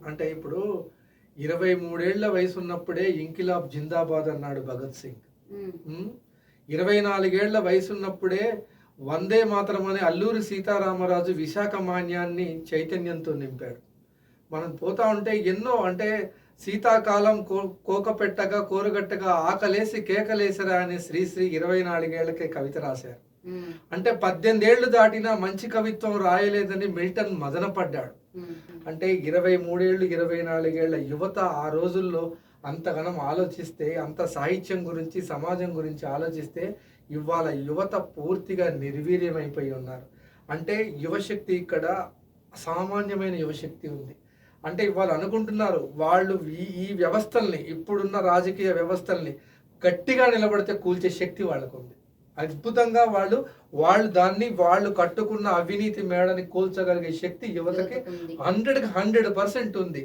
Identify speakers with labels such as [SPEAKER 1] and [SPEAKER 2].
[SPEAKER 1] అంటే ఇప్పుడు 23 ఏళ్ల వయసు ఉన్నప్పుడే ఇంకిలాబ్ జిందాబాద్ అన్నాడు భగత్ సింగ్.
[SPEAKER 2] హ్మ్.
[SPEAKER 1] 24 ఏళ్ల వయసు ఉన్నప్పుడే వందే మాతరం అనే అల్లూరి సీతారామరాజు విశాఖ మాన్యాన్ని చైతన్యంతో నింపాడు. మనం పోతా ఉంటే ఎన్నో అంటే శీతాకాలం కోకపెట్టగా కోరుగట్టగా ఆకలేసి కేకలేసరా అనే శ్రీశ్రీ 24 ఏళ్లకే కవిత రాశారు. అంటే 18 ఏళ్లు దాటినా మంచి కవిత్వం రాయలేదని మిల్టన్ మదనపడ్డాడు. అంటే 23 ఏళ్ళు 24 ఏళ్ల యువత ఆ రోజుల్లో అంతగనం ఆలోచిస్తే, అంత సాహిత్యం గురించి సమాజం గురించి ఆలోచిస్తే ఇవాళ యువత పూర్తిగా నిర్వీర్యమైపోయి ఉన్నారు. అంటే యువశక్తి ఇక్కడ అసామాన్యమైన యువశక్తి ఉంది. అంటే ఇవాళ అనుకుంటున్నారు వాళ్ళు ఈ వ్యవస్థల్ని, ఇప్పుడున్న రాజకీయ వ్యవస్థల్ని గట్టిగా నిలబడితే కూల్చే శక్తి వాళ్ళకుంది. అద్భుతంగా వాళ్ళు దాన్ని వాళ్ళు కట్టుకున్న అవినీతి మేడని కూల్చగలిగే శక్తి యువతకి
[SPEAKER 2] యువతకుంది.
[SPEAKER 1] 100% ఉంది.